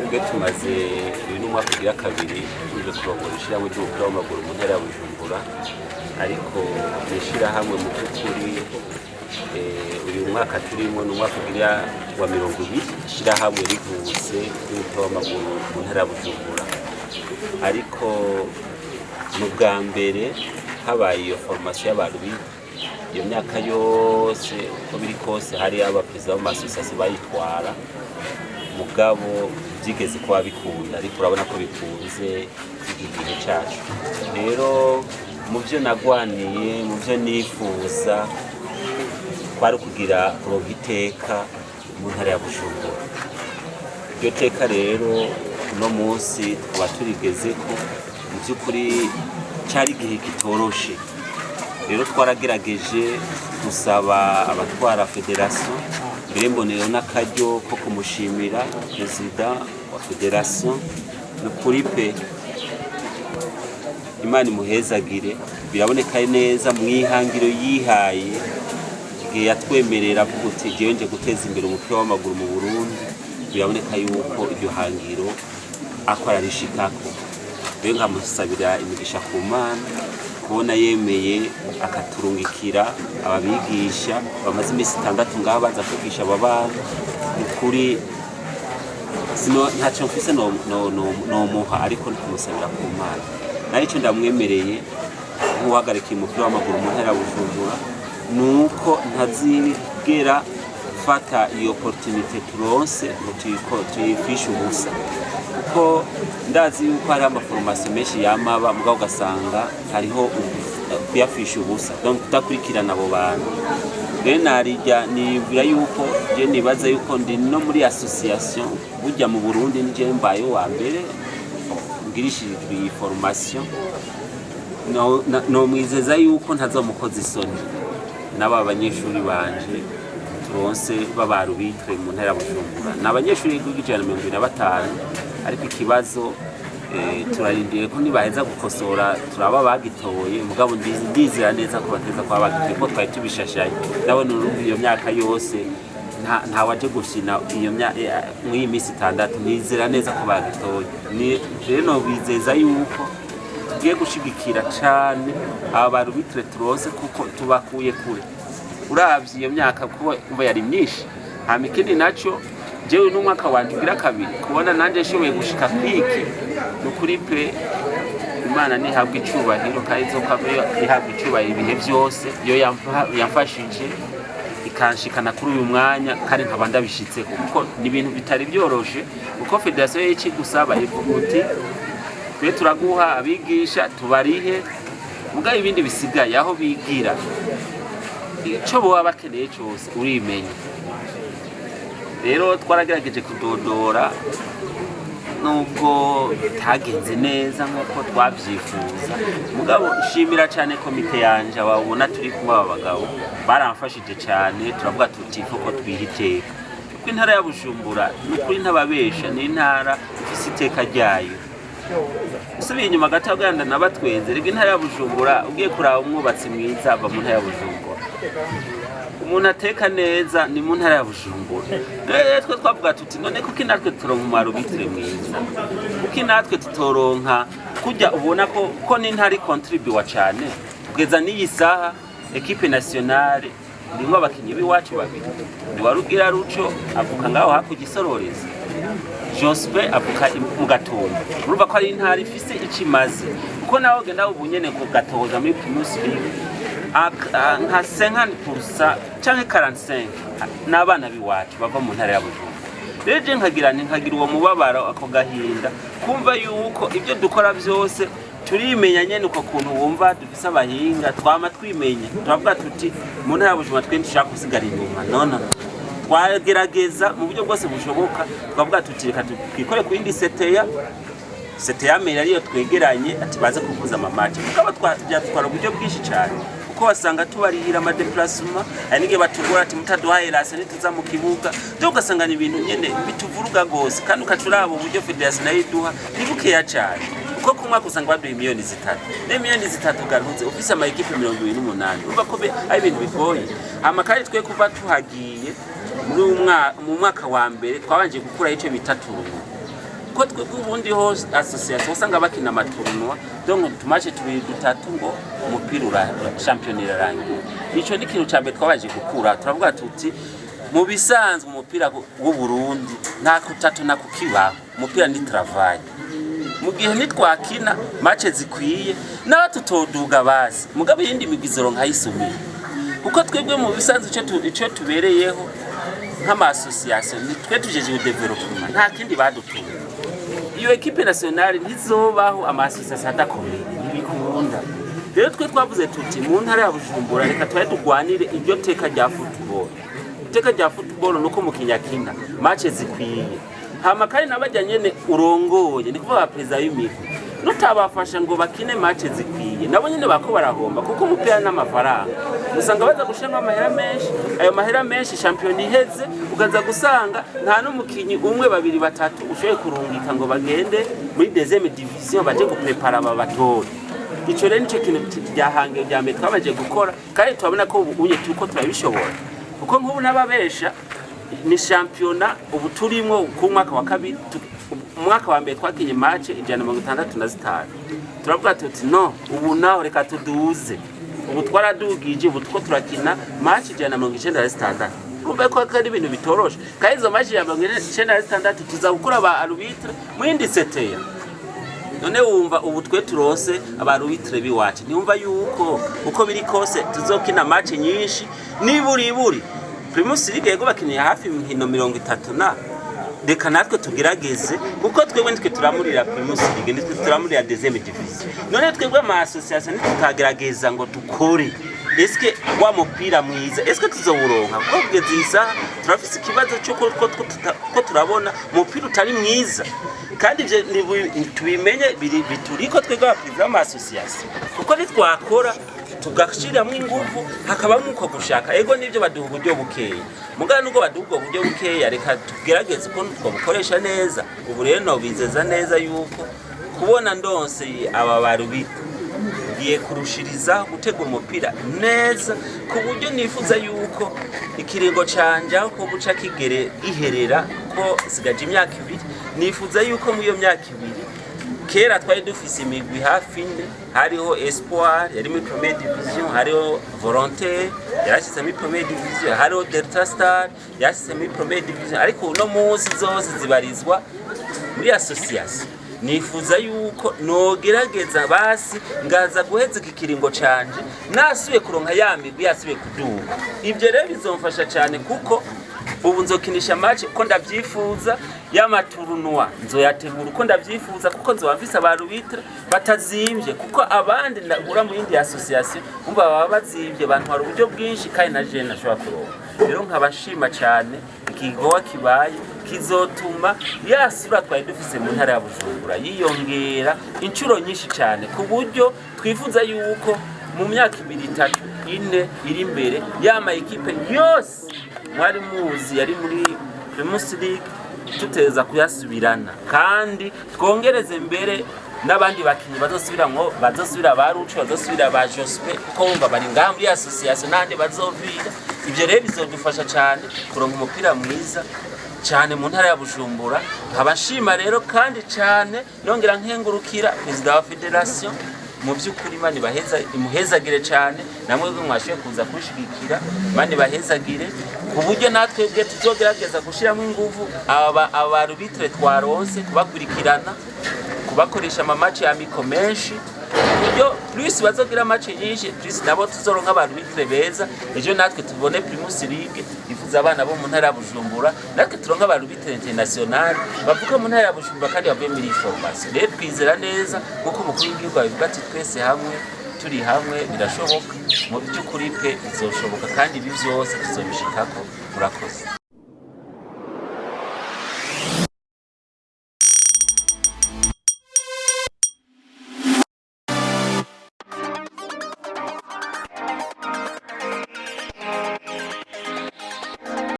Ubwo tumaze n'umwaka ugira kabiri tuje kurongora ishirahamwe ry'umupira w'amaguru mu ntara ya Bujumbura, ariko ishirahamwe mu by'ukuri uyu mwaka turimo n'umwaka ugira wa 20 ishirahamwe rivutse ry'umupira w'amaguru mu ntara ya Bujumbura, ariko mu bwa mbere habaye iyo formation y'abantu iyo myaka yose uko biri kose hari abaperezida b'amasosiyasiyo bayitwara mugabo byigeze kuba bikunda, ariko urabona ko bikunze igihe cyacu. Rero mu byo nagwaniye, mu byo nifuza kwari kugira kuronka iteka mu ntara ya Bujumbura. Iryo teka rero uno munsi tukaba turigeze ko mu by'ukuri cyari igihe kitoroshe. Rero twaragerageje gusaba abatwara federation, mbere mbonero n'akaryo ko kumushimira perezida wa federation n'ukuri pe Imana imuhezagire. Biraboneka neza mu ihangiro yihaye igihe yatwemerera avuga uti jewe nje guteza imbere umupira w'amaguru mu Burundi. Biraboneka yuko iryo hangiro akora rishikako. Rero nkamusabira imigisha ku Mana kubona yemeye akaturungikira ababigisha bamaze imisi 6 ngaho baza kwigisha aba bana. Ukuri sino ntacyo mfise no muha, ariko nikumusabira ku Mana. Nayo icyo ndamwemereye nk'uhagarika umupira w'amaguru mu ntara ya Bujumbura nuko ntazigera fata iyo opportunité turonse ngo tuyifishe ubusa, kuko ndazi yuko hari amaformation menshi yamaba mugabo ugasanga hariho kuyafisha ubusa, donc kutakurikirana abo bantu. Rero narijya nibwira yuko je nibaza yuko ndi no muri association burya mu Burundi nije mbaye wa mbere ngirishijwe iyi formation. No mwizeza yuko ntazomukoza isoni n'aba banyeshuri banje turonse babarubitre mu ntara ya Bujumbura. N'abanyeshuri b'igijana 25, ariko ikibazo turarindiye ko nibaheza gukosora turaba bagitoye, mugabo ndizera neza ko bateza kwa bagitoye ko twari tubishashaye. Ndabona urumva iyo myaka yose nta waje gushina iyo mu imisi 6, nizera neza ko bagitoye. Rero no bizeza yuko tugiye gushigikira cyane abarubitre turose kuko tubakuye kure. Uravye iyo myaka kuba yari myinshi, hama ikindi naco jewe n'umwaka wanje ugira kabiri kubona nanje nshoboye gushika kwiki n'ukuri pe Imana nihabwa icubahiro kandi zo kabiri ihabwa icubahiro ibihe byose. Iyo yamfashije ikanshikana kuri uyu mwanya kandi nkaba ndabishitse kuko ni ibintu bitari byoroshe, kuko federation y'iki gusaba ivuga uti twe turaguha abigisha tubarihe, mugabo ibindi bisigaye aho bigira ico bo bakeneye cyose urimenya. Rero twaragerageje kudodora nubwo tagenze neza nkuko twabyifuza, mugabo shimira cyane komite yanje ababona turi kumwe abagabo baramfashije cyane. Turavuga tuti koko twihiteka kuko intara ya Bujumbura n'ukuri ntababesha ni intara ifise iteka ryayo. Usubiye inyuma gato Uganda nabatwenze rega intara ya Bujumbura ugiye kuraba umwubatsi mwiza ava mu ntara ya Bujumbura, umuntu ateka neza ni mu ntara ya Bujumbura. Twe twavuga tuti none kuko natwe turonka umarubitre mwiza, kuko natwe tutoronka kujya ubona ko ni ntari contribute cyane kugeza n'iyi saha. Equipe nationale ndimo abakinyi biwacu babiri, ni warugira ruco avuka ngaho hakugisororeza, Jospe avuka mu Gatumba. Urumva ko ari intara ifise ikimaze, kuko naho genda ubunyene ku Gatoza muri Primus League nka 50% canke 45 n'abana biwacu bava mu ntara ya Bujumbura. Rero nkagira uwo mubabaro ako gahinda kumva yuko ibyo dukora byose turimenya nyene uko kuntu wumva dufise abahinga twama twimenya. Turavuga tuti mu ntara ya Bujumbura twe dushaka kusigara inyuma, none twagerageza mu buryo bwose bushoboka. Twavuga tuti reka twikore ku indi seteya mera ariyo twegeranye ati baza kuvuza amamaci, mugabo twatwara uburyo bwinshi cyane kuko wasanga tubarihira ama déplacement, ari nige batugora ati mutaduhaye rase nituza mu kibuga, byo ugasanga ni ibintu nyene bituvuruga gose kandi ukacuraba uburyo federation nayo iduha nibukeya cyane. uko ku mwaka usanga baduha miliyoni 3 ne miliyoni 3 garantuze ufise ama equipe 28 uva ko ari ibintu bigoye amakari twe kuva tuhagiye mu mwaka wa mbere twabanje gukura ico bitaturunwa ko twe ubundi hose association usanga bakina amaturunwa donc tumache tubiri dutatu ngo umupira championnat rangi ico ni kintu cyambe twabaje gukura turavuga tuti mu bisanzwe umupira w'u Burundi nta kutatu na kukibaho umupira ni travail mu gihe nitwakina match zikwiye nawe tutoduga basi mugabe yindi migizoro nkayisumira kuko twebwe mu bisanzwe ico tubereyeho nk'ama association nitwe tujeje development nta kindi badutumye iyo equipe nationale ntizobaho ama association adakomeye nibikunda rero twe twavuze tuti mu ntara ya Bujumbura reka twaye tugwanire iryo teka rya football iteka rya football nuko mukinyakina match zikwiye hama kandi nabajyanye urongoye ni kuvuga president y'imigwi nutabafasha ngo bakine match zikwiye nabo nyene bako barahomba kuko umupira n'amafaranga usanga baza gushanga amahera menshi ayo mahera menshi champion iheze ugaza gusanga nta n'umukinyi umwe babiri batatu ushoye kurungika ngo bagende muri deuxième division baje guprepara ababatori ico rero nico kintu byahange bya mbere twabaje gukora kandi twabona ko ubunye tuko turabishobora kuko nk'ubu nababesha ni championnat ubu turimo ku mwaka wa kabiri umwaka wa mbere twakinye match 165 turavuga tuti no ubu naho reka tuduze ubu twaradugije ubu two turakina match 196 kumbe ko kandi ibintu bitoroshe kandi izo match ya 196 tuza gukura ba arbitre mu indi seteya none wumva ubu twe turose abarubitre biwacu niumva yuko uko biri kose tuzokina match nyinshi niburi Primus League yego bakiniye hafi inkino 30 na reka natwe tugerageze kuko twebwe nitwe turamurira Primus League nitwe turamurira deuxième division none twebwe ama association nitutagerageza ngo dukore eske wa mupira mwiza eske tuzowuronka ko kugeza isa turafise ikibazo cyo ko turabona mupira utari mwiza kandi ivyo tubimenye bituriko twebwe abapriza ama association kuko nitwakora tugashiramwe ingufu hakabamwe uko gushaka ego nivyo baduha uburyo bukeye mugana nuko baduha uburyo bukeye reka tugerageze ko twabukoresha neza ubu rero no bizeza neza yuko kubona ndonse aba barubita giye kurushiriza gutega umupira neza ku buryo nifuza yuko ikiringo canja ko guca kigere giherera ko sigaje imyaka 2 nifuza yuko mu iyo myaka 2 kera twari dufise imigwi hafi ine hariho Espoir yari muri Première Division hariho Volonté yarashitse muri Première Division hariho Delta Star yarashitse muri Première Division ariko no munsi zose zibarizwa muri association nifuza yuko nogerageza basi ngaza guheza ikiringo canje nasuye kuronka ya migwi yasuye kuduga ivyo rero bizomfasha cyane kuko ubu nzokinisha match ko ndavyifuza y'amaturunwa nzoyategura uko ndavyifuza kuko nzobafisa abarubitre batazimvye kuko abandi ndagura mu yindi association umva baba bazimvye abantu hari uburyo bwinshi kandi na je nashobora kuronka rero nkabashima cyane ikigowa kibaye kizotuma yasura twari dufise mu ntara ya Bujumbura yiyongera incuro nyinshi cyane ku buryo twifuza yuko mu myaka 2-3 ine iri imbere yama equipe yose mwari muzi yari muri Primus League tuteza kuyasubirana kandi twongereze mbere n'abandi bakinyi bazosubira barucu bazosubira ba Jospe kuko bumva bari ngaha muri association nande bazovira ivyo rero bizodufasha cyane kuronka umupira mwiza cyane mu ntara ya Bujumbura nkabashima rero kandi cyane nongera nkengurukira president wa federation mu by'ukuri mani baheza imuhezagire cyane namwe mwashiye kuza kushigikira mani bahezagire ku buryo natwe bwe tuzogerageza gushiramo ingufu abarubitre twaronse kubakurikirana kubakoresha ama match ya miko menshi buryo plus bazogira match nyinshi plus nabo tuzoronka abarubitre beza ejo natwe tubone Primus League ifuza abana bo mu ntara ya Bujumbura natwe turonka abarubitre international bavuka mu ntara ya Bujumbura kandi bavuye muri formation rero twizera neza kuko umukuru w'igihugu abivuga ati twese hamwe turi hamwe birashoboka mu by'ukuri pe bizoshoboka kandi ibi byose tuzobishikako murakoze.